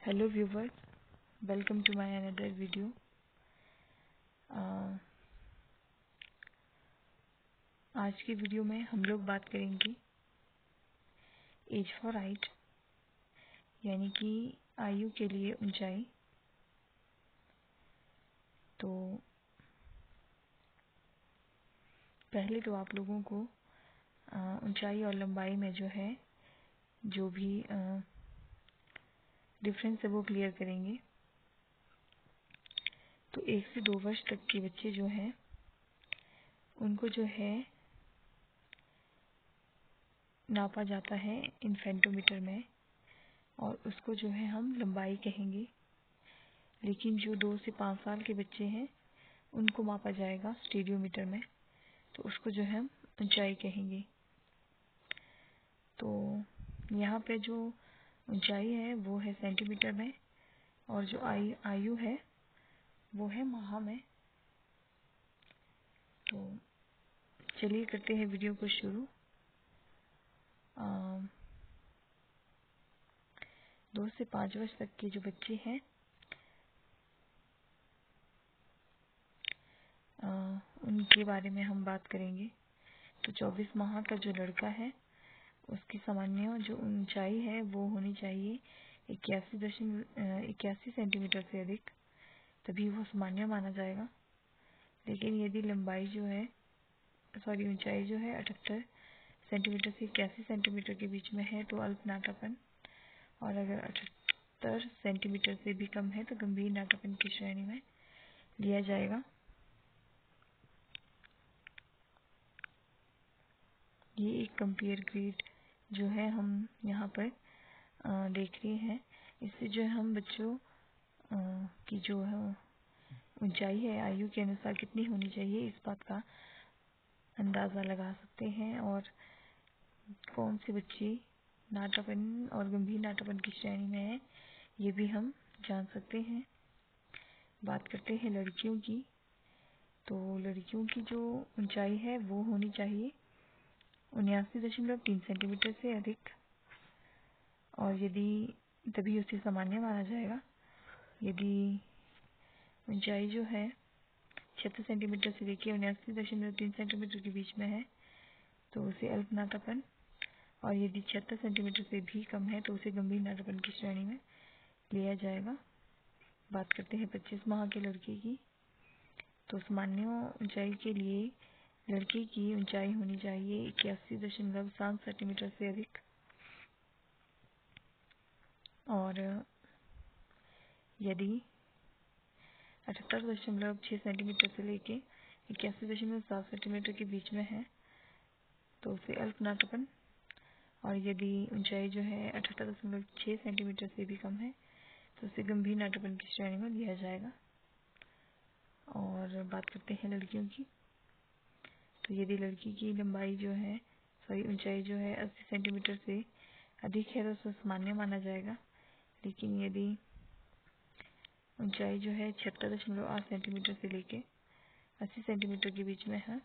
Hello viewer, welcome to my another video. आज की video में हम लोग बात करेंगे एज फॉर हाइट, यानी कि आयु के लिए ऊंचाई। तो पहले तो आप लोगों को ऊंचाई और लंबाई में जो भी डिफरेंस है वो क्लियर करेंगे। तो 1 से 2 वर्ष तक के बच्चे जो हैं उनको नापा जाता है इन्फेंटोमीटर में, और उसको हम लंबाई कहेंगे। लेकिन जो 2 से 5 साल के बच्चे हैं उनको मापा जाएगा स्टेडियोमीटर में, तो उसको हम ऊंचाई कहेंगे। तो यहाँ पे जो ऊंचाई है वो है सेंटीमीटर में, और जो आयु है वो है माह में। तो चलिए करते हैं वीडियो को शुरू। 2 से 5 वर्ष तक के जो बच्चे हैं उनके बारे में हम बात करेंगे। तो 24 माह का जो लड़का है उसकी सामान्य जो ऊंचाई है वो होनी चाहिए 81 सेंटीमीटर से अधिक, तभी वो सामान्य माना जाएगा। लेकिन यदि ऊंचाई 78 सेंटीमीटर से 81 सेंटीमीटर के बीच में है तो अल्पनाटापन, और अगर 78 सेंटीमीटर से भी कम है तो गंभीर नाटापन की श्रेणी में लिया जाएगा। ये एक कंपेयर ग्रेड जो है हम यहाँ पर देख रहे हैं। इससे हम बच्चों की जो है ऊंचाई है आयु के अनुसार कितनी होनी चाहिए इस बात का अंदाज़ा लगा सकते हैं, और कौन से बच्चे नाटापन और गंभीर नाटापन की श्रेणी में है ये भी हम जान सकते हैं। बात करते हैं लड़कियों की। तो लड़कियों की जो ऊंचाई है वो होनी चाहिए 79.3 सेंटीमीटर से अधिक, और यदि तभी उसे सामान्य माना जाएगा। यदि ऊंचाई 76 सेंटीमीटर से लेकर 79.3 सेंटीमीटर के बीच में है तो उसे अल्पनाटापन, और यदि 76 सेंटीमीटर से भी कम है तो उसे गंभीर नाटापन की श्रेणी में लिया जाएगा। बात करते हैं 25 माह के लड़के की। तो सामान्य ऊंचाई के लिए लड़के की ऊंचाई होनी चाहिए 81.7 सेंटीमीटर से अधिक, और यदि 78.6 सेंटीमीटर से लेके 81.7 सेंटीमीटर के बीच में है तो उसे अल्पनाटापन, और यदि ऊंचाई 78.6 सेंटीमीटर से भी कम है तो उसे गंभीर नाटापन की श्रेणी में लिया जाएगा। और बात करते हैं लड़कियों की। तो यदि लड़की की लंबाई ऊंचाई 80 सेंटीमीटर से अधिक है तो उसे सामान्य माना जाएगा। लेकिन यदि ऊंचाई 76.8 सेंटीमीटर से लेके 80 सेंटीमीटर के बीच में है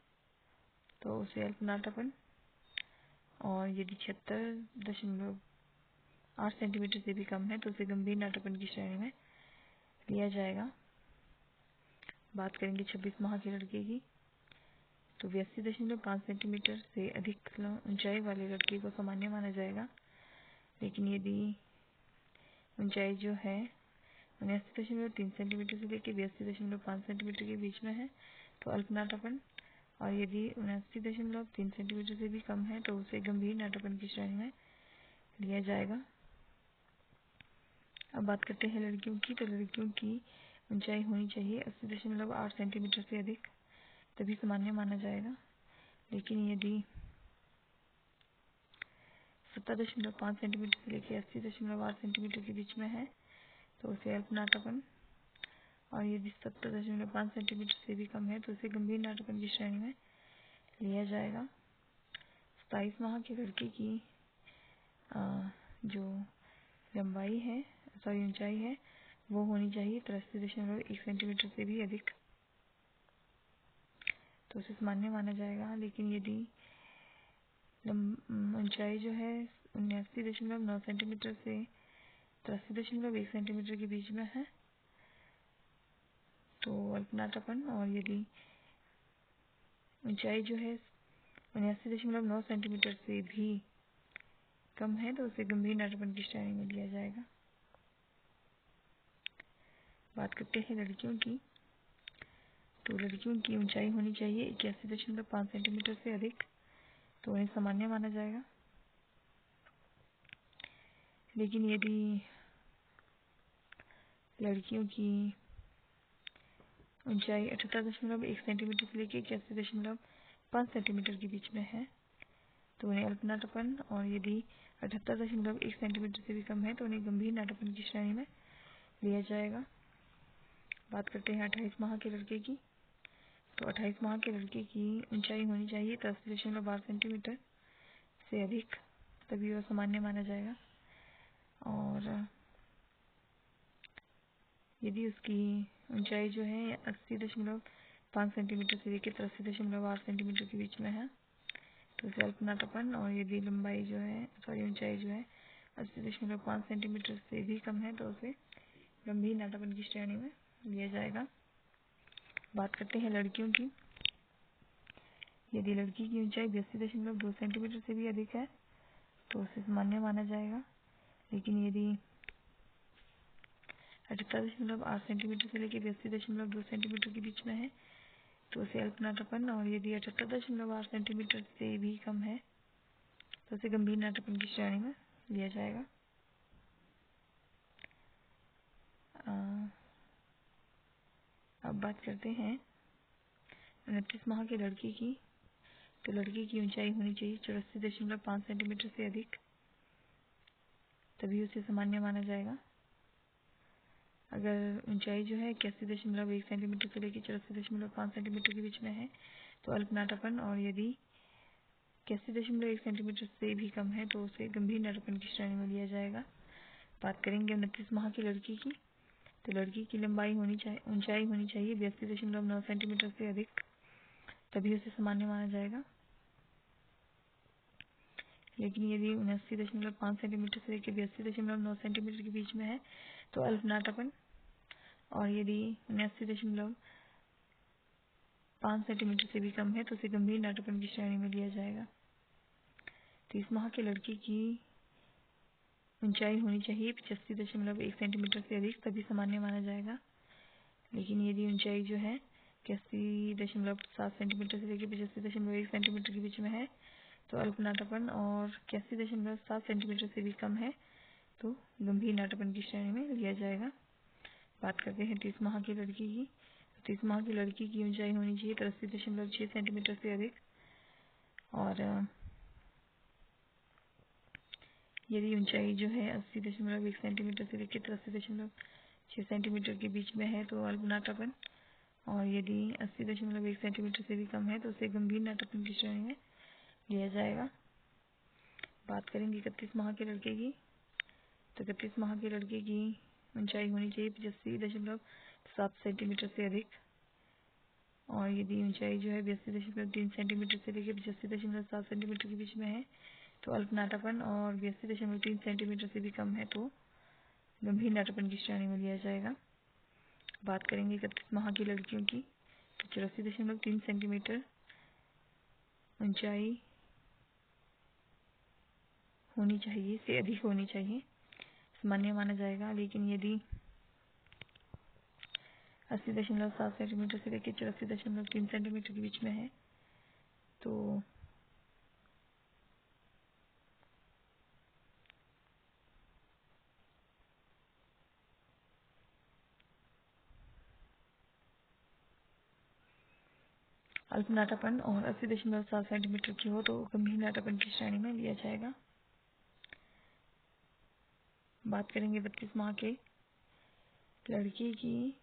तो उसे अल्पनाटापन, और यदि 76.8 सेंटीमीटर से भी कम है तो उसे गंभीर नाटापन की श्रेणी में लिया जाएगा। बात करेंगे 26 माह के लड़के की। तो 82.5 सेंटीमीटर से अधिक ऊंचाई वाले लड़के को सामान्य माना जाएगा। लेकिन यदि ऊंचाई 79.3 सेंटीमीटर से लेकर 82.5 सेंटीमीटर के बीच में है तो अल्पनाटापन, और यदि 79.3 सेंटीमीटर से भी कम है तो उसे गंभीर नाटापन की श्रेणी में लिया जाएगा। अब बात करते हैं लड़कियों की। तो लड़कियों की ऊंचाई होनी चाहिए 80.8 सेंटीमीटर से अधिक, तभी सामान्य माना जाएगा। लेकिन यदि 70.5 सेंटीमीटर से लेकर 80.8 सेंटीमीटर के बीच में है तो उसे अल्पनाटापन, और यदि 70.5 सेंटीमीटर से भी कम है तो उसे गंभीर नाटापन की श्रेणी में लिया जाएगा। 27 माह के लड़के की जो ऊंचाई है वो होनी चाहिए 83.1 सेंटीमीटर से भी अधिक, तो उसे सामान्य माना जाएगा। लेकिन यदि ऊंचाई 79.9 सेंटीमीटर से 83.1 सेंटीमीटर के बीच में है तो अल्पनाटापन, और यदि ऊंचाई जो है 79.9 सेंटीमीटर से भी कम है तो उसे गंभीर नाटापन की श्रेणी में लिया जाएगा। बात करते हैं लड़कियों की, तो लड़कियों की ऊंचाई होनी चाहिए 81.5 सेंटीमीटर से अधिक, तो उन्हें सामान्य माना जाएगा। लेकिन यदि लड़कियों की ऊंचाई 78.1 सेंटीमीटर से लेकर 81.5 सेंटीमीटर के बीच में है तो उन्हें अल्पनाटापन, और यदि 78.1 सेंटीमीटर से भी कम है तो उन्हें गंभीर नाटापन की श्रेणी में लिया जाएगा। बात करते हैं 28 माह के लड़के की, तो 28 माह के लड़के की ऊंचाई होनी चाहिए 83.12 सेंटीमीटर से अधिक, तभी वह सामान्य माना जाएगा। और यदि उसकी ऊंचाई जो है 80.5 सेंटीमीटर से लेकर 83.8 सेंटीमीटर के बीच में है तो उसे अल्पनाटापन, और यदि लंबाई जो है ऊंचाई जो है 80.5 सेंटीमीटर से भी कम है तो उसे गंभीर नाटापन की श्रेणी में लिया जाएगा। बात करते हैं लड़कियों की, यदि लड़की की ऊंचाई 82.2 सेंटीमीटर से भी अधिक है तो उसे सामान्य माना जाएगा। लेकिन यदि 78.8 सेंटीमीटर से लेकर 82.2 सेंटीमीटर के बीच में है तो उसे अल्पनाटापन, और यदि 78.8 सेंटीमीटर से भी कम है तो उसे गंभीर नाटापन की श्रेणी में लिया जाएगा। अब बात करते हैं 29 माह के लड़की की, तो लड़की की ऊंचाई होनी चाहिए 84.5 सेंटीमीटर से अधिक, तभी उसे सामान्य माना जाएगा। अगर ऊंचाई जो है 81.1 सेंटीमीटर से लेकर 84.5 सेंटीमीटर के बीच में है तो अल्पनाटापन, और यदि 81.1 सेंटीमीटर से भी कम है तो उसे गंभीर नाटापन की श्रेणी में लिया जाएगा। बात करेंगे 29 माह की लड़की की, तो लड़की की ऊंचाई होनी चाहिए 82.9 सेंटीमीटर से अधिक, तभी उसे सामान्य माना जाएगा। लेकिन यदि 79.5 सेंटीमीटर से लेकर 82.9 सेंटीमीटर के बीच में है तो अल्पनाटापन, और यदि 79.5 सेंटीमीटर से भी कम है तो उसे गंभीर नाटापन की श्रेणी में लिया जाएगा। 30 माह के लड़के की ऊंचाई होनी चाहिए 85.1 सेंटीमीटर से अधिक, तभी सामान्य माना जाएगा। लेकिन यदि ऊंचाई जो है 81.7 सेंटीमीटर से लेकर 85.1 सेंटीमीटर के बीच में है तो अल्पनाटापन, और 81.7 सेंटीमीटर से भी कम है तो गंभीर नाटापन की श्रेणी में लिया जाएगा। बात करते हैं 30 माह की लड़की की, 30 माह की लड़की की ऊंचाई होनी चाहिए 83.6 सेंटीमीटर से अधिक, और यदि ऊंचाई जो है 80.1 सेंटीमीटर से लेकर 83.6 सेंटीमीटर के बीच में है तो अल्पनाटापन, और यदि 80.1 सेंटीमीटर से भी कम है तो उसे गंभीर नाटापन की श्रेणी में लिया जाएगा। बात करेंगे 31 माह के लड़के की, तो 31 माह के लड़के की ऊंचाई होनी चाहिए 85.7 सेंटीमीटर से अधिक, और यदि ऊंचाई जो है 82.3 सेंटीमीटर से लेकर 85.7 सेंटीमीटर के बीच में है तो अल्पनाटापन, और 82.3 सेंटीमीटर से भी कम है तो गंभीर नाटापन की श्रेणी में लिया जाएगा। बात करेंगे 31 माह की लड़कियों की, तो 84.3 सेंटीमीटर ऊंचाई होनी चाहिए से अधिक होनी चाहिए, सामान्य माना जाएगा। लेकिन यदि 80.7 सेंटीमीटर से लेकर 84.3 सेंटीमीटर के बीच में है तो अल्पनाटापन, और 80.7 सेंटीमीटर की हो तो गंभीर नाटापन की श्रेणी में लिया जाएगा। बात करेंगे 32 माह के लड़की की,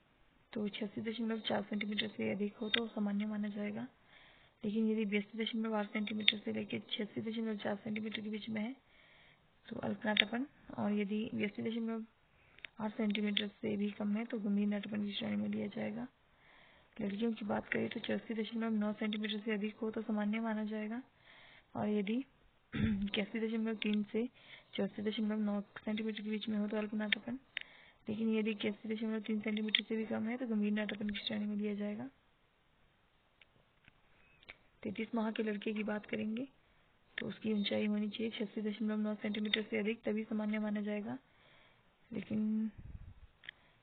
तो 86.4 सेंटीमीटर से अधिक हो तो सामान्य माना जाएगा। लेकिन यदि 82.8 सेंटीमीटर से लेकर 86.4 सेंटीमीटर के बीच में है तो अल्पनाटापन, और यदि 82.8 सेंटीमीटर से भी कम है तो गंभीर नाटापन की श्रेणी में लिया जाएगा। लड़कियों की बात करें तो 84.9 सेंटीमीटर से अधिक हो तो सामान्य माना जाएगा, और यदि 81.3 से 84.9 सेंटीमीटर के बीच में हो तो अल्प नाटापन, लेकिन यदि 81.3 सेंटीमीटर से भी कम है तो गंभीर नाटापन की श्रेणी में लिया जाएगा। 33 माह के लड़के की बात करेंगे तो उसकी ऊंचाई होनी चाहिए 86.9 सेंटीमीटर से अधिक, तभी सामान्य माना जाएगा। लेकिन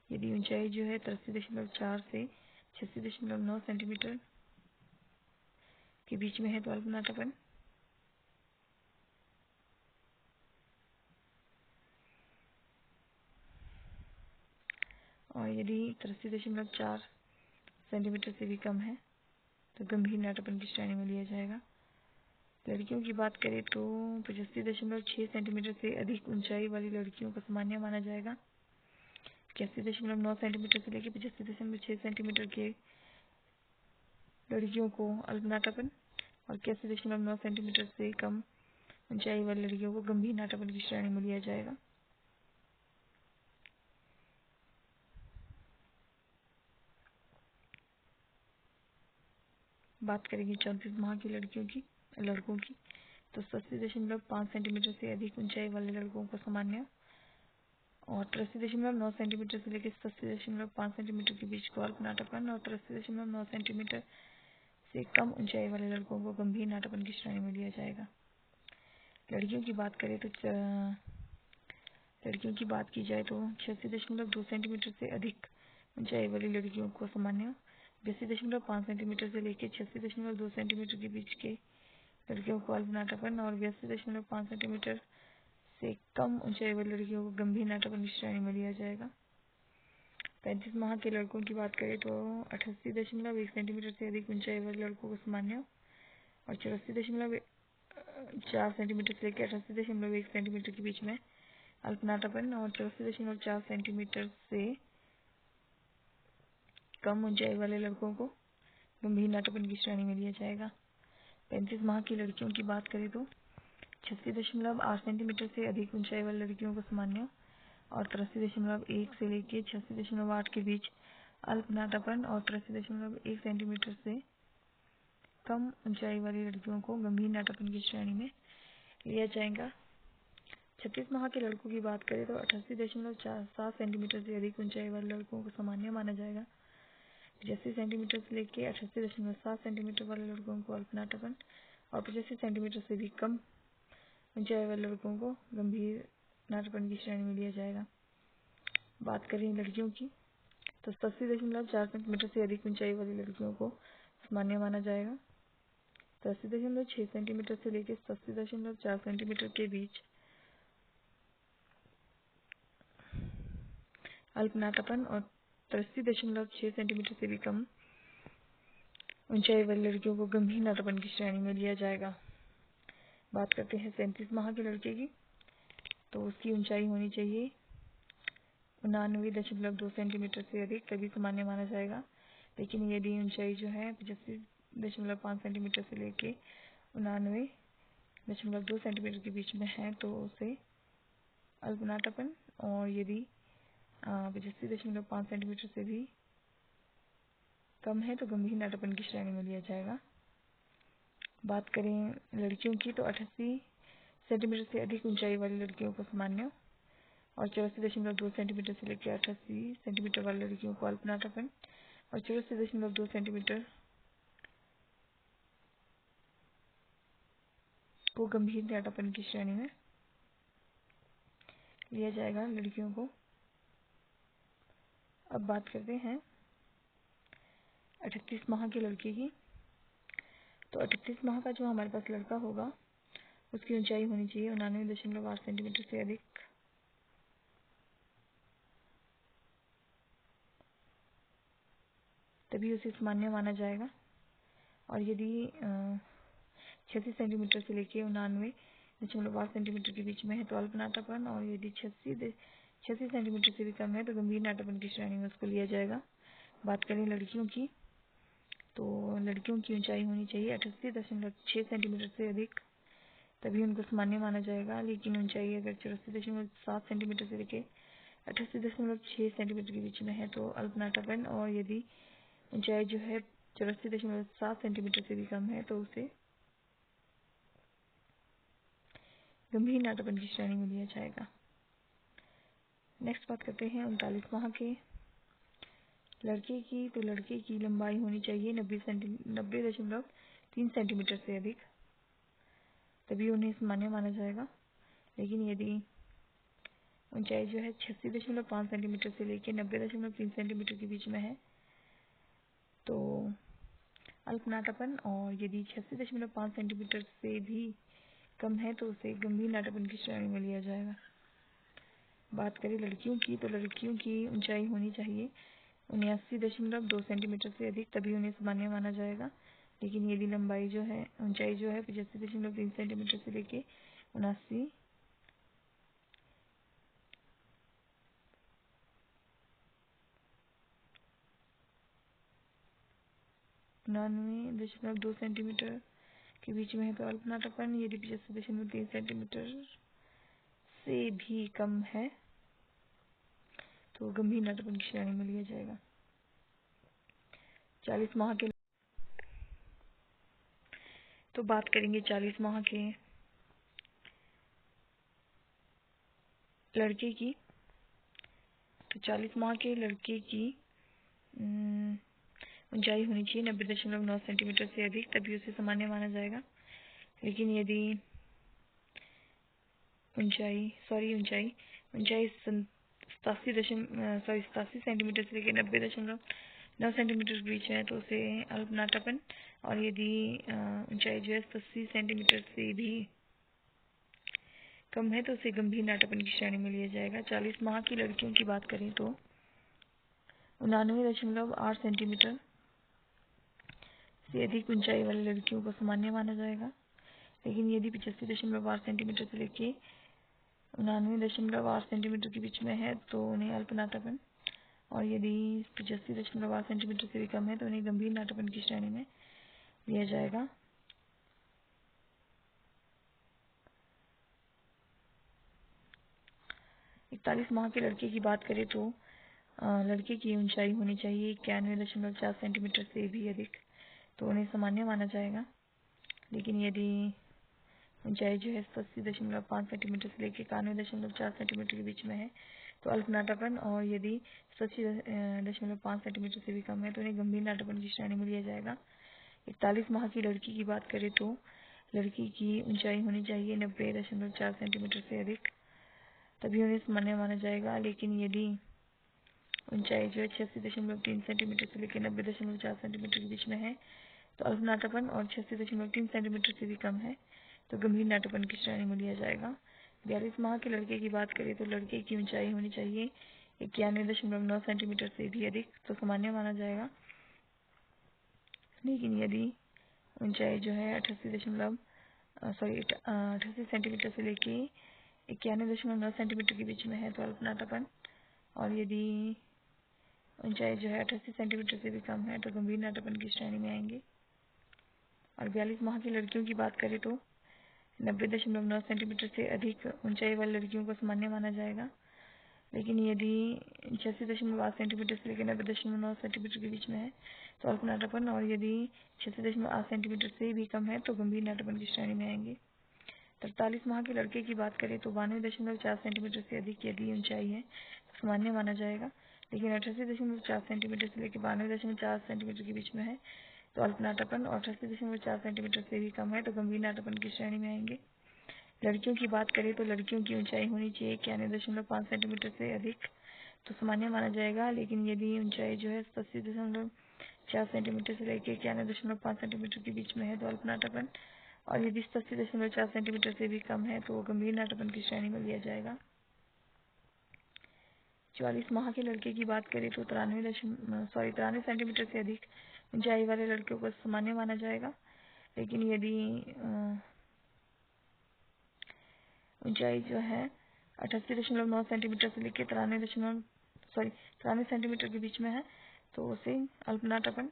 यदि ऊंचाई जो है 83.4 से 86.9 सेंटीमीटर के बीच में है तो अल्प नाटापन। और यदि 83.4 सेंटीमीटर से भी कम है तो गंभीर नाटापन की श्रेणी में लिया जाएगा। लड़कियों की बात करें तो 85.6 सेंटीमीटर से अधिक ऊंचाई वाली लड़कियों को सामान्य माना जाएगा। 81.9 सेंटीमीटर से लेकर 85.6 सेंटीमीटर के लड़कियों को अल्प नाटापन और 81.9 सेंटीमीटर से कम ऊंचाई वाली लड़कियों को गंभीर नाटापन की श्रेणी में लिया जाएगा। बात करेंगे 34 माह की लड़कों की तो 87.5 सेंटीमीटर से अधिक ऊंचाई वाले लड़कों को सामान्य और 83.9 सेंटीमीटर से लेकर 87.5 सेंटीमीटर के बीच को अल्प नाटापन और 83.9 सेंटीमीटर से कम ऊंचाई वाले लड़कों को गंभीर नाटापन की श्रेणी में लिया जाएगा। लड़कियों की बात करें तो लड़कियों की बात की जाए तो 86.2 सेंटीमीटर से अधिक ऊंचाई वाली लड़कियों को सामान्य, 82.5 सेंटीमीटर से लेकर 86.2 सेंटीमीटर के बीच के लड़कियों को अल्प नाटापन और 82.5 सेंटीमीटर से कम ऊंचाई वाली लड़कियों को गंभीर नाटापन की श्रेणी में लिया जाएगा। 35 माह के लड़कों की बात करें तो 88.1 सेंटीमीटर से अधिक ऊंचाई वाले लड़कों को सामान्य और 84.4 सेंटीमीटर से लेकर 88.1 सेंटीमीटर के बीच में अल्प नाटापन और 84.4 सेंटीमीटर से कम ऊंचाई वाले लड़कों को गंभीर नाटापन की श्रेणी में लिया जाएगा। 35 माह की लड़कियों की बात करें तो 86.8 सेंटीमीटर से अधिक ऊंचाई वाली लड़कियों को सामान्य और 83.1 से लेकर 86.8 के बीच अल्प नाटापन और 83.1 सेंटीमीटर से कम ऊंचाई वाली लड़कियों को गंभीर नाटापन की श्रेणी में लिया जाएगा। 36 माह के लड़कों की बात करें तो 88.7 सेंटीमीटर से अधिक ऊंचाई वाले लड़कों को सामान्य माना जाएगा। 85 सेंटीमीटर से लेकर 88.7 सेंटीमीटर वाले लड़कों को अल्प नाटापन और 85 सेंटीमीटर से भी कम ऊंचाई वाले लड़कों को गंभीर नाटापन की श्रेणी में लिया जाएगा। बात करें लड़कियों की तो 87.4 सेंटीमीटर से अधिक ऊंचाई वाली लड़कियों को सामान्य माना जाएगा। 80.6 सेंटीमीटर से लेकर 80.4 सेंटीमीटर के बीच अल्प नाटापन और 80.6 सेंटीमीटर से भी कम ऊंचाई वाली लड़कियों को गंभीर नाटापन की श्रेणी में लिया जाएगा। बात करते हैं 37 माह के लड़के की तो उसकी ऊंचाई होनी चाहिए 89.2 सेंटीमीटर से अधिक, तभी सामान्य माना जाएगा। लेकिन यदि ऊंचाई जो है 85.5 सेंटीमीटर से लेके 89.2 सेंटीमीटर के बीच में है तो उसे अल्प नाटापन और यदि 85.5 सेंटीमीटर से भी कम है तो गंभीर नाटापन की श्रेणी में लिया जाएगा। बात करें लड़कियों की तो 88 सेंटीमीटर से अधिक ऊंचाई वाली लड़कियों को सामान्य और 84.2 सेंटीमीटर से लेकर 88 सेंटीमीटर वाली लड़कियों को अल्प नाटापन और 84.2 सेंटीमीटर को गंभीर नाटापन की श्रेणी में लिया जाएगा लड़कियों को। अब बात करते हैं 38 माह के लड़के की तो 38 माह का जो हमारे पास लड़का होगा उसकी ऊंचाई होनी चाहिए 99.8 सेंटीमीटर से अधिक, तभी उसे सामान्य माना जाएगा। और यदि 86 सेंटीमीटर से लेकर 99.8 सेंटीमीटर के बीच में है तो अल्प नाटापन और यदि 86 सेंटीमीटर से भी कम है तो गंभीर नाटापन की श्रेणी में उसको लिया जाएगा। बात करें लड़कियों की तो लड़कियों की ऊंचाई होनी चाहिए 88.6 सेंटीमीटर से अधिक, तभी उनको सामान्य माना जाएगा। लेकिन ऊंचाई अगर 84.7 सेंटीमीटर से लेकर 88.6 सेंटीमीटर के बीच में है तो अल्प नाटापन और यदि ऊंचाई जो है 84.7 सेंटीमीटर से भी कम है तो उसे गंभीर नाटापन की श्रेणी में लिया जाएगा। नेक्स्ट बात करते हैं 39 माह के लड़के की। तो लड़के की लंबाई होनी चाहिए 90.3 सेंटीमीटर से अधिक, तभी उन्हें सामान्य माना जाएगा। लेकिन यदि ऊंचाई जो है 86.5 सेंटीमीटर से लेकर 90.3 सेंटीमीटर के बीच में है तो अल्प नाटापन, और यदि 86.5 सेंटीमीटर से भी कम है तो उसे गंभीर नाटापन की श्रेणी में लिया जाएगा। बात करें लड़कियों की, तो लड़कियों की ऊंचाई होनी चाहिए 79.2 सेंटीमीटर से अधिक, तभी उन्हें सामान्य माना जाएगा। लेकिन यदि ऊंचाई जो है 85.3 सेंटीमीटर से लेके 99.2 सेंटीमीटर के बीच में है तो अल्प नाटापन, यदि 85.3 सेंटीमीटर से भी कम है तो गंभीर नाटापन की श्रेणी में लिया जाएगा। 40 माह के, तो बात करेंगे 40 माह के लड़के की। तो 40 माह के लड़के की ऊंचाई होनी चाहिए 90.9 सेंटीमीटर से अधिक, तभी उसे सामान्य माना जाएगा। लेकिन यदि ऊंचाई 87 सेंटीमीटर से लेकर 90.9 सेंटीमीटर के बीच है तो उसे अल्प नाटापन, और यदि ऊंचाई जो है 80 सेंटीमीटर से भी कम है तो उसे गंभीर नाटापन की श्रेणी में लिया जाएगा। 40 माह की लड़कियों की बात करें तो 99.8 सेंटीमीटर से अधिक ऊंचाई वाली लड़कियों को सामान्य माना जाएगा। लेकिन यदि 85.8 सेंटीमीटर से लेकर 99.8 सेंटीमीटर के बीच में है तो उन्हें अल्प नाटापन, और यदि 85.8 सेंटीमीटर से भी कम है तो उन्हें गंभीर नाटापन की श्रेणी में लिया जाएगा। 41 माह के लड़के की बात करें तो लड़के की ऊंचाई होनी चाहिए 91.4 सेंटीमीटर से भी अधिक, तो उन्हें सामान्य माना जाएगा। लेकिन यदि ऊंचाई जो है 80.5 सेंटीमीटर से लेकर 91.4 सेंटीमीटर के बीच में है तो अल्प नाटापन, और यदि 80.5 सेंटीमीटर से भी कम है तो उन्हें गंभीर नाटापन की श्रेणी में लिया जाएगा। 41 माह की लड़की की बात करें तो लड़की की ऊंचाई होनी चाहिए 90.4 सेंटीमीटर से अधिक, तभी उन्हें सामान्य माना जाएगा। लेकिन यदि ऊंचाई जो है 86.3 सेंटीमीटर से लेकर 90.4 सेंटीमीटर के बीच में है तो अल्प नाटापन, और 86.3 सेंटीमीटर से भी कम है तो गंभीर नाटापन की श्रेणी में लिया जाएगा। 42 माह के लड़के की बात करें तो लड़के की ऊंचाई होनी चाहिए 91.9 सेंटीमीटर से भी अधिक, तो सामान्य माना जाएगा। लेकिन यदि ऊंचाई जो है 88 सेंटीमीटर से लेके 91.9 सेंटीमीटर के बीच में है तो अल्प नाटापन, और यदि ऊंचाई जो है 88 सेंटीमीटर से भी कम है तो गंभीर नाटापन की श्रेणी में आएंगे। और 42 माह की लड़कियों की बात करें तो 90.9 सेंटीमीटर से अधिक ऊंचाई वाली लड़कियों को सामान्य माना जाएगा। लेकिन यदि 86.8 सेंटीमीटर से लेकर 90.9 सेंटीमीटर के बीच में है तो अल्प नाटापन, और यदि 86.8 सेंटीमीटर से भी कम है तो गंभीर नाटापन की श्रेणी में आएंगे। 43 माह के लड़के की बात करें तो 92.4 सेंटीमीटर से अधिक यदि ऊंचाई है तो सामान्य माना जाएगा। लेकिन 88.4 सेंटीमीटर से लेकर 92.4 सेंटीमीटर के बीच में है तो अल्प नाटापन, और 88.4 सेंटीमीटर से भी कम है तो गंभीर नाटापन की श्रेणी में आएंगे। लड़कियों की बात करें तो लड़कियों की ऊंचाई होनी चाहिए 91.5 सेंटीमीटर से अधिक, तो सामान्य माना जाएगा। लेकिन यदि ऊंचाई जो है 80.4 सेंटीमीटर से लेकर 91.5 सेंटीमीटर के बीच में है तो अल्प नाटापन, और यदि 80.4 सेंटीमीटर से भी कम है तो गंभीर नाटापन की श्रेणी में लिया जाएगा। 44 माह के लड़के की बात करें तो 93 सेंटीमीटर से अधिक ऊंचाई वाले लड़कियों को सामान्य माना जाएगा। लेकिन यदि ऊंचाई जो है 88.9 सेंटीमीटर से लेकर 93 सेंटीमीटर के बीच में है तो उसे अल्प नाटापन,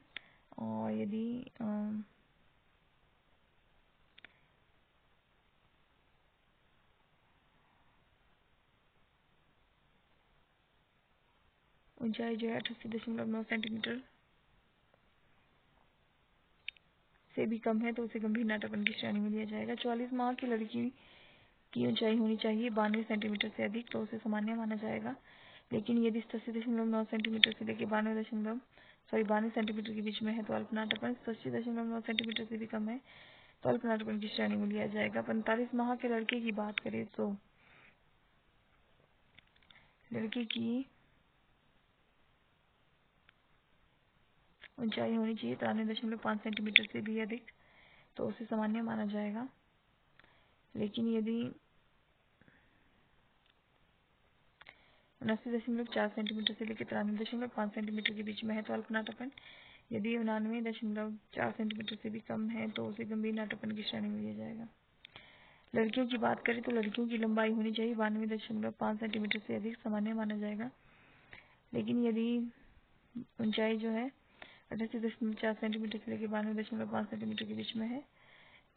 और यदि ऊंचाई जो है 88.9 सेंटीमीटर से भी कम है तो उसे गंभीर नाटापन की श्रेणी में लिया जाएगा। 44 माह की लड़की की ऊंचाई होनी चाहिए 92 सेंटीमीटर से अधिक, तो उसे सामान्य माना जाएगा। लेकिन यदि 87.9 सेंटीमीटर से लेकर 92 सेंटीमीटर के बीच में है तो अल्पनाटपन, 87.9 सेंटीमीटर से भी कम है तो अल्पनाटपन की श्रेणी में लिया जाएगा। 45 माह के लड़के की बात करें तो लड़के की ऊंचाई होनी चाहिए 93.5 सेंटीमीटर से भी अधिक, तो उसे सामान्य माना जाएगा। लेकिन यदि 79.4 सेंटीमीटर से लेकर 93.5 सेंटीमीटर के बीच में है तो अल्पनाटपन, यदि 99.4 सेंटीमीटर से भी कम है तो उसे गंभीर नाटकपन की श्रेणी में लिया जाएगा। लड़कियों की बात करें तो लड़कियों की लंबाई होनी चाहिए 92.5 सेंटीमीटर से अधिक, सामान्य माना जाएगा। लेकिन यदि ऊंचाई जो है 88.4 सेंटीमीटर से लेकर 92.5 सेंटीमीटर के बीच में है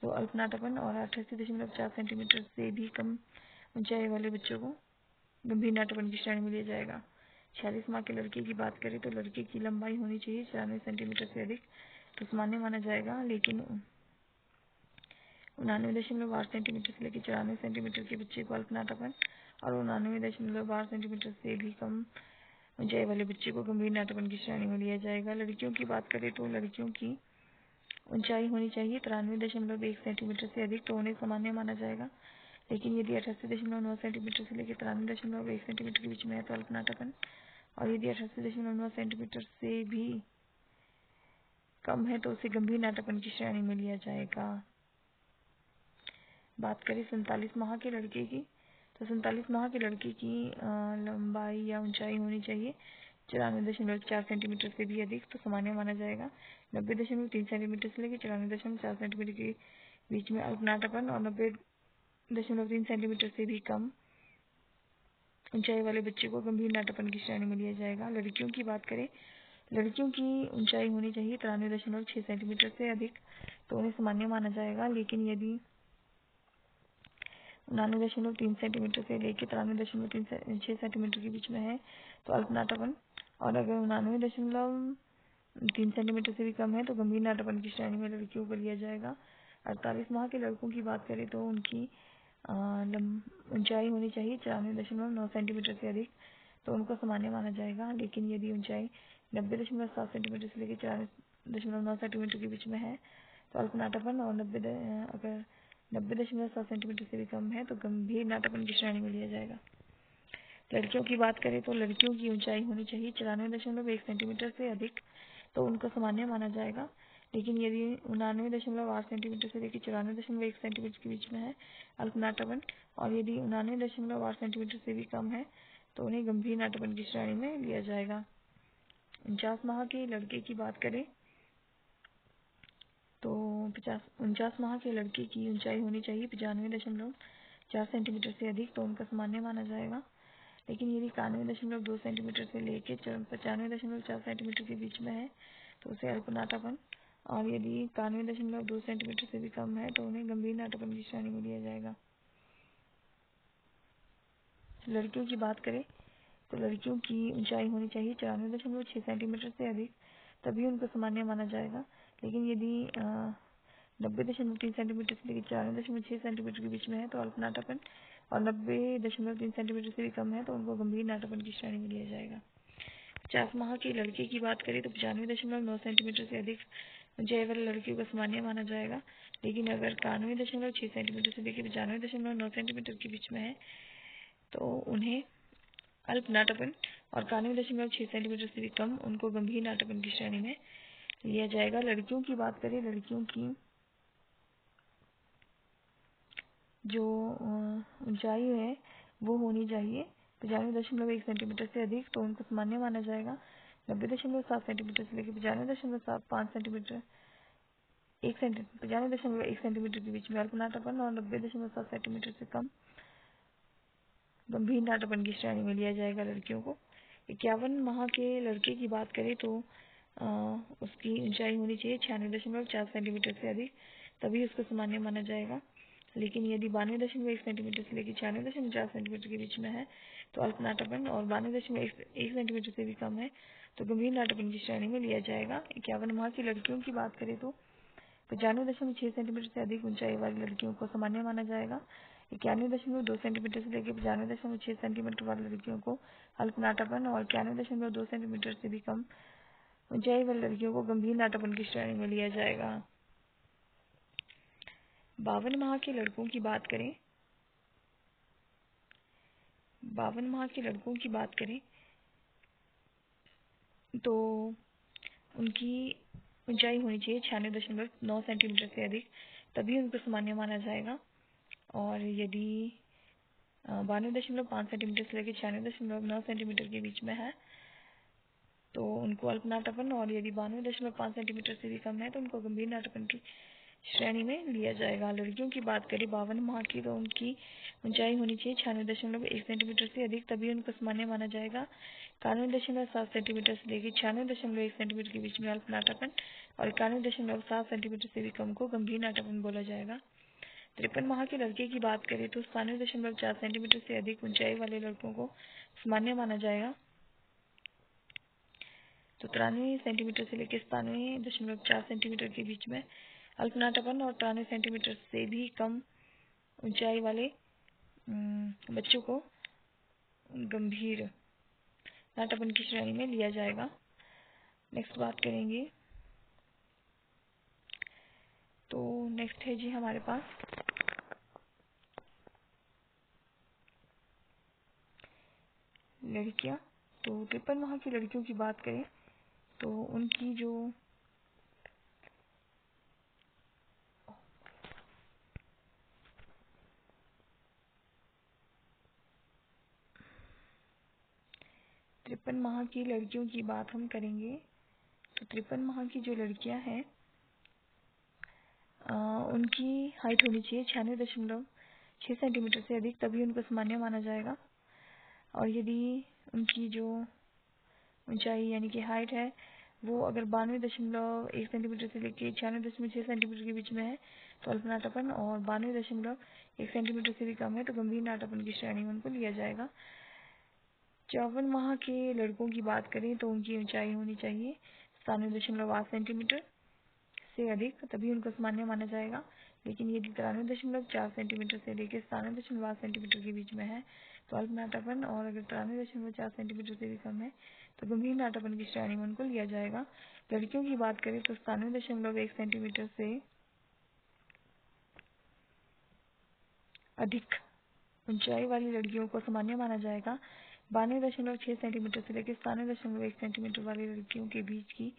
तो अल्पनाटपन, और 88.4 सेंटीमीटर से भी कम ऊंचाई वाले बच्चों को गंभीर नाटकपन की श्रेणी में लिया जाएगा। 46 माह के लड़के की बात करें तो लड़के की लंबाई होनी चाहिए 94 सेंटीमीटर से अधिक, तो सामान्य माना जाएगा। लेकिन 99.8 सेंटीमीटर से लेकर 94 सेंटीमीटर के बच्चे को अल्पनाटकपन और 99.8 सेंटीमीटर से भी कम ऊंचाई वाले बच्चे को गंभीर नाटकपन की श्रेणी में लिया जाएगा। लड़कियों की बात करें तो लड़कियों की ऊंचाई होनी चाहिए 93.1 सेंटीमीटर से अधिक, तो उन्हें सामान्य माना जाएगा। लेकिन यदि 88.9 सेंटीमीटर से लेकर 93.1 सेंटीमीटर के बीच में है तो अल्पनाटकपन, और यदि 88.9 सेंटीमीटर से भी कम है तो उसे गंभीर नाटकपन की श्रेणी में लिया जाएगा। बात करें 47 माह के लड़के की, तो 47 माह के लड़के की लंबाई या ऊंचाई होनी चाहिए 94.4 सेंटीमीटर से भी अधिक, तो सामान्य माना जाएगा। 90.3 सेंटीमीटर से लेकर 94.4 सेंटीमीटर के बीच में अल्पनाटकपन, और 90.3 सेंटीमीटर से भी कम ऊंचाई वाले बच्चे को गंभीर नाटकपन की श्रेणी में लिया जाएगा। लड़कियों की बात करें, लड़कियों की ऊंचाई होनी चाहिए 93.6 सेंटीमीटर से अधिक, तो उन्हें सामान्य माना जाएगा। लेकिन यदि 99.3 सेंटीमीटर से लेकर 93.6 सेंटीमीटर के बीच में है तो अल्पनाटकपन, और अगर 99.3 सेंटीमीटर से भी कम है तो गंभीर नाटकपन की श्रेणी में लड़कियों को लिया जाएगा। 48 माह के लड़कों की बात करें तो उनकी ऊंचाई होनी चाहिए 94.9 सेंटीमीटर से अधिक, तो उनको सामान्य माना जाएगा। लेकिन यदि ऊंचाई 90.7 सेंटीमीटर से लेकर 94.9 सेंटीमीटर के बीच में है तो अल्पनाटकपन, और अगर 90.7 सेंटीमीटर से भी कम है तो गंभीर नाटकपन की श्रेणी में लिया जाएगा। लड़कियों की बात करें तो लड़कियों की ऊंचाई होनी चाहिए 94.1 सेंटीमीटर से अधिक, तो उनको सामान्य माना जाएगा। लेकिन यदि 99.8 सेंटीमीटर से लेकर 94.1 सेंटीमीटर के बीच में है अल्पनाटकपन, और यदि 99.8 सेंटीमीटर से भी कम है तो उन्हें गंभीर नाटकपन की श्रेणी में लिया जाएगा। 49 माह के लड़के की बात करें तो 49 माह के लड़के की ऊंचाई होनी चाहिए 95.4 सेंटीमीटर से अधिक, तो उनका सामान्य माना जाएगा। लेकिन यदि 91.2 सेंटीमीटर से लेकर 95.4 सेंटीमीटर के बीच में है तो उसे अल्पनाटकपन, और यदि 91.2 सेंटीमीटर से भी कम है तो उन्हें गंभीर नाटकपन की श्रेणी में लिया जाएगा। लड़कियों की बात करें तो लड़कियों की ऊंचाई होनी चाहिए 94.6 सेंटीमीटर से अधिक, तभी उनको सामान्य माना जाएगा। लेकिन यदि 90.3 सेंटीमीटर से लेकर 94.6 सेंटीमीटर के बीच में है तो अल्पनाटकपन, और 90.3 सेंटीमीटर से भी कम है तो उनको गंभीर नाटकपन की श्रेणी में लिया जाएगा। 50 माह के लड़के की बात करें तो 95.9 सेंटीमीटर से अधिक ऊंचाई वाले लड़कियों को सामान्य माना जाएगा। लेकिन अगर 91.6 सेंटीमीटर से लेकर 95.9 सेंटीमीटर के बीच में है तो उन्हें अल्पनाटकपन, और 91.6 सेंटीमीटर से भी कम उनको गंभीर नाटकपन की श्रेणी में लिया जाएगा। लड़कियों की बात करें, लड़कियों की जो ऊंचाई है वो होनी चाहिए 95.1 सेंटीमीटर से अधिक, तो उनको सामान्य माना जाएगा। 90.7 सेंटीमीटर से लेकर 95.5 सेंटीमीटर 95.1 सेंटीमीटर के बीच में अल्पनाटकपन, और 90.7 सेंटीमीटर से कम गंभीर नाटकपन की श्रेणी में लिया जाएगा लड़कियों को। 51 माह के लड़के की बात करें तो उसकी ऊंचाई होनी चाहिए 96.4 सेंटीमीटर से अधिक, तभी उसको सामान्य माना जाएगा। लेकिन यदि 92.1 सेंटीमीटर से लेकर 96.4 सेंटीमीटर के बीच में है तो अल्पनाटकपन, और 92.1 सेंटीमीटर से भी कम है तो गंभीर नाटकपन की श्रेणी में लिया जाएगा। 51 माह की लड़कियों की बात करें तो 95.6 सेंटीमीटर से अधिक ऊंचाई वाली लड़कियों को सामान्य माना जाएगा। 91.2 सेंटीमीटर से लेकर 95.6 सेंटीमीटर वाली लड़कियों को हल्का नाटापन और 91.2 सेंटीमीटर से भी कम ऊंचाई वाली लड़कियों को गंभीर नाटापन की श्रेणी में लिया जाएगा। 52 माह के लड़कों की बात करें 52 माह के लड़कों की बात करें तो उनकी ऊंचाई होनी चाहिए 96.9 सेंटीमीटर से अधिक, तभी उनको सामान्य माना जाएगा। और यदि 92.5 सेंटीमीटर से लेकर 96.9 सेंटीमीटर के बीच में है तो उनको अल्प नाटापन, और यदि 92.5 सेंटीमीटर से भी कम है तो उनको गंभीर नाटापन की श्रेणी में लिया जाएगा। लड़कियों की बात करें 52 माह की तो उनकी ऊंचाई होनी चाहिए 96.1 सेंटीमीटर से अधिक, तभी उनको सामान्य माना जाएगा। 91.7 सेंटीमीटर से लेकर 96.1 सेंटीमीटर के बीच में अल्प नाटापन और 91.7 सेंटीमीटर से भी कम को गंभीर नाटापन बोला जाएगा। 53 माह के लड़के की बात करें तो 97.4 सेंटीमीटर से अधिक ऊंचाई वाले लड़कों को सामान्य माना जाएगा। तो 93 सेंटीमीटर से लेकर 97.4 सेंटीमीटर के बीच में अल्प नाटापन और 93 सेंटीमीटर से भी कम ऊंचाई वाले बच्चों को गंभीर नाटापन की श्रेणी में लिया जाएगा। नेक्स्ट बात करेंगे तो नेक्स्ट है जी हमारे पास लड़कियां। तो 53 माह की लड़कियों की बात करें तो उनकी जो तिरपन माह की लड़कियों की बात हम करेंगे तो 53 माह की जो लड़कियां हैं उनकी हाइट होनी चाहिए 96.6 सेंटीमीटर से अधिक, तभी उनको सामान्य माना जाएगा। और यदि उनकी जो ऊंचाई यानी कि हाइट है वो अगर 92.1 सेंटीमीटर से लेकर 96.6 सेंटीमीटर के बीच में है तो अल्प नाटापन, और 92.1 सेंटीमीटर से भी कम है तो गंभीर नाटापन की श्रेणी में उनको लिया जाएगा। 54 माह के लड़कों की बात करें तो उनकी ऊंचाई होनी चाहिए 97.8 सेंटीमीटर से अधिक, तभी उनको सामान्य माना जाएगा। लेकिन यदि 93.4 सेंटीमीटर से लेकर 97.8 सेंटीमीटर के बीच में है तो अल्प नाटापन, और अगर 93.4 सेंटीमीटर से भी कम है तो गंभीर नाटापन की श्रेणी में उनको लिया जाएगा। लड़कियों की बात करें तो 97.1 सेंटीमीटर से अधिक ऊंचाई वाली लड़कियों को सामान्य माना जाएगा। 92.6 सेंटीमीटर से लेकर 97.1 सेंटीमीटर वाली लड़कियों के बीच की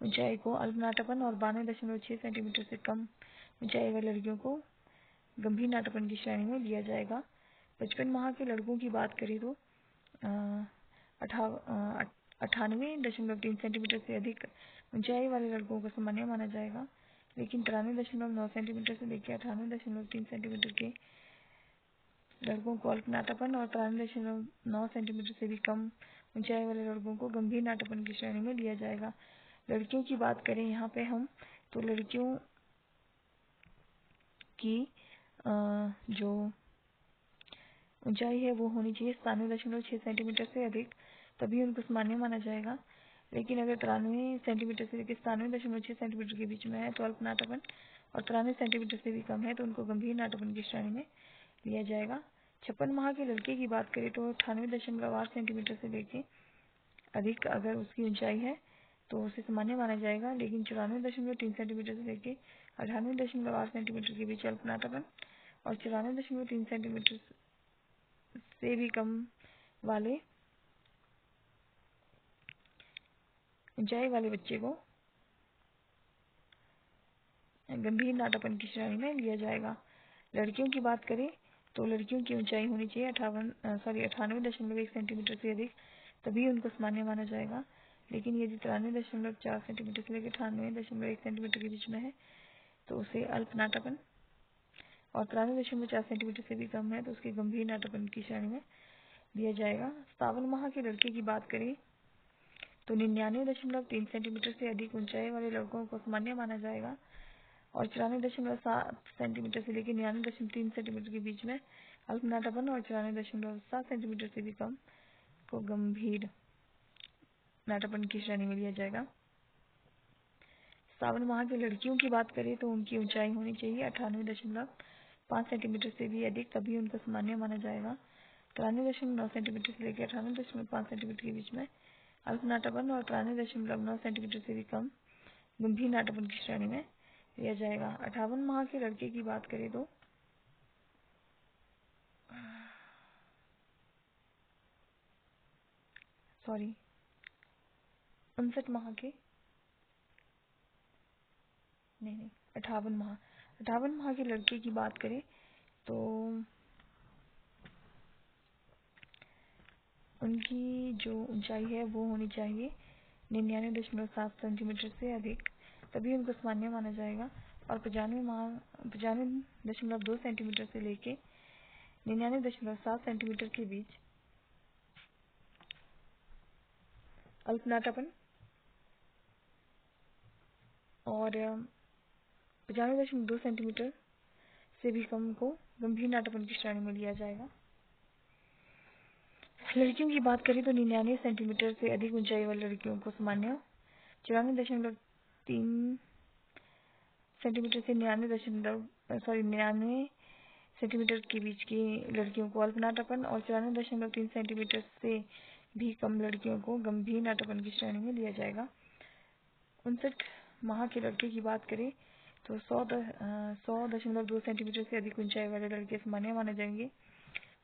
ऊंचाई को अल्प नाटापन, और 92.6 सेंटीमीटर से कम ऊंचाई वाली लड़कियों को गंभीर नाटापन की श्रेणी में लिया जाएगा। 55 माह के लड़कों की बात करें तो 98.3 सेंटीमीटर से अधिक ऊंचाई वाले लड़कों को सामान्य माना जाएगा। लेकिन 93.9 सेंटीमीटर से लेकर 98.3 सेंटीमीटर के लड़कों को अल्प नाटापन और 93.9 सेंटीमीटर से भी कम ऊंचाई वाले लड़कों को गंभीर नाटापन की श्रेणी में लिया जाएगा। लड़कियों की बात करें यहाँ पे हम तो लड़कियों की जो ऊंचाई है वो होनी चाहिए 97.6 सेंटीमीटर से अधिक, तभी उनको सामान्य माना जाएगा। लेकिन अगर 93 सेंटीमीटर से लेकर 97.6 सेंटीमीटर के बीच में है तो अल्प नाटापन, और 93 सेंटीमीटर से भी कम है तो उनको गंभीर नाटापन की श्रेणी में लिया जाएगा। 56 माह के लड़के की बात करें तो 98.8 सेंटीमीटर से लेकर अधिक अगर उसकी ऊंचाई है तो उसे सामान्य माना जाएगा। लेकिन 94.3 सेंटीमीटर से लेकर 98.8 सेंटीमीटर के बीच अल्प नाटापन और 94.3 सेंटीमीटर से भी कम वाले ऊंचाई वाले बच्चे को गंभीर नाटापन की श्रेणी में लिया जाएगा। लड़कियों की बात करें तो लड़कियों की ऊंचाई होनी चाहिए 98.1 सेंटीमीटर से अधिक, तभी उनको सामान्य माना जाएगा। लेकिन यदि 93.4 सेंटीमीटर से लेकर 98.1 सेंटीमीटर के बीच में है तो उसे अल्प नाटापन, और 93.4 सेंटीमीटर से भी कम है तो उसके गंभीर नाटापन की श्रेणी में दिया जाएगा। 57 माह के लड़के की बात करें तो 99.3 सेंटीमीटर से अधिक ऊंचाई वाले लड़कों को सामान्य माना जाएगा, और 94.7 सेंटीमीटर से लेकर 99.3 सेंटीमीटर के बीच में अल्प नाटापन और 94.7 सेंटीमीटर से भी कम को गंभीर नाटापन की श्रेणी में लिया जाएगा। 57 माह की लड़कियों की बात करें तो उनकी ऊंचाई होनी चाहिए 5 सेंटीमीटर से भी अधिक तभी उनको सामान्य माना जाएगा। 93.9 सेंटीमीटर से लेकर 98.5 सेंटीमीटर के बीच में अल्प नाटापन और 93.9 सेंटीमीटर से भी कम गंभीर नाटापन की श्रेणी में लिया जाएगा। 58 माह के लड़के की बात करें तो 59 माह के 58 माह के लड़के की बात करें तो उनकी जो ऊंचाई है वो होनी चाहिए 99.7 सेंटीमीटर से अधिक तभी उनको सामान्य माना जाएगा। और 95.2 सेंटीमीटर से लेके 99.7 सेंटीमीटर के बीच अल्प नाटापन और 95.2 सेंटीमीटर से भी कम को गंभीर नाटापन की श्रेणी में लिया जाएगा। लड़कियों की बात करें तो 99 सेंटीमीटर से अधिक ऊंचाई वाली लड़कियों को सामान्य, 94.3 सेंटीमीटर से 99 सेंटीमीटर के बीच की लड़कियों को अल्प नाटापन और 94.3 सेंटीमीटर से भी कम लड़कियों को गंभीर नाटापन की श्रेणी में लिया जाएगा। 59 माह के लड़के की बात करें तो 100.2 सेंटीमीटर से अधिक ऊंचाई वाले लड़के सामान्य माने जाएंगे।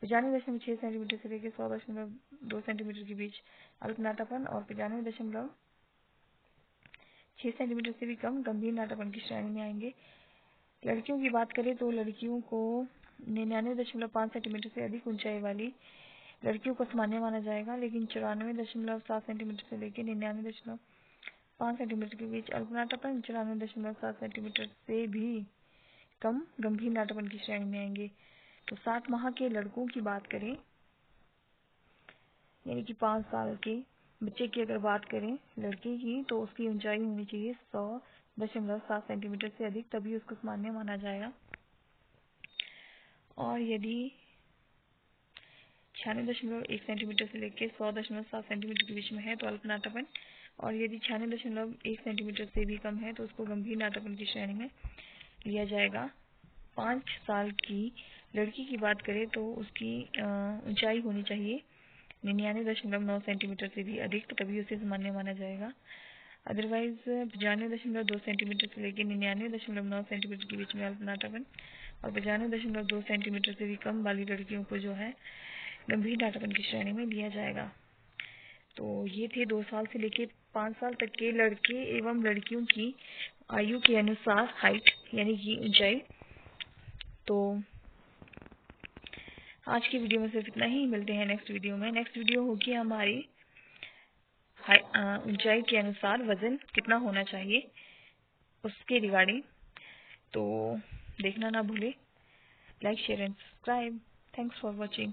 95.6 सेंटीमीटर से लेकर 100.2 सेंटीमीटर के बीच अल्प नाटापन और 95.6 सेंटीमीटर से भी कम गंभीर नाटापन की श्रेणी में आएंगे। लड़कियों की बात करें तो लड़कियों को 99.5 सेंटीमीटर से अधिक ऊंचाई वाली लड़कियों को सामान्य माना जाएगा, लेकिन 94.7 सेंटीमीटर से लेकर 99.5 सेंटीमीटर के बीच अल्प नाटापन, 94.7 सेंटीमीटर से भी कम गंभीर नाटापन की श्रेणी में आएंगे। तो 60 माह के लड़कों की बात करें यानी कि 5 साल के बच्चे की अगर बात करें लड़के की तो उसकी ऊंचाई होनी चाहिए 100.7 सेंटीमीटर से अधिक तभी उसको सामान्य माना जाएगा। और यदि 96.1 सेंटीमीटर से लेकर 100.7 सेंटीमीटर के बीच में है तो अल्प नाटापन, और यदि 96.1 सेंटीमीटर से भी कम है तो उसको गंभीर नाटापन की श्रेणी में लिया जाएगा। 5 साल की लड़की की बात करें तो उसकी ऊंचाई होनी चाहिए 99.9 सेंटीमीटर से भी अधिक तभी उसे सामान्य माना जाएगा। अदरवाइज 95.2 सेंटीमीटर से लेकर 99.9 सेंटीमीटर के बीच में अल्प नाटापन और 95.2 सेंटीमीटर से भी कम वाली लड़कियों को जो है गंभीर नाटापन की श्रेणी में लिया जाएगा। तो ये थे 2 साल से लेकर 5 साल तक के लड़के एवं लड़कियों की आयु के अनुसार हाइट यानी कि ऊंचाई। तो आज की वीडियो में सिर्फ इतना ही, मिलते हैं नेक्स्ट वीडियो में। नेक्स्ट वीडियो होगी हमारी ऊंचाई के अनुसार वजन कितना होना चाहिए उसके रिगार्डिंग। तो देखना ना भूले, like share and subscribe. Thanks for watching.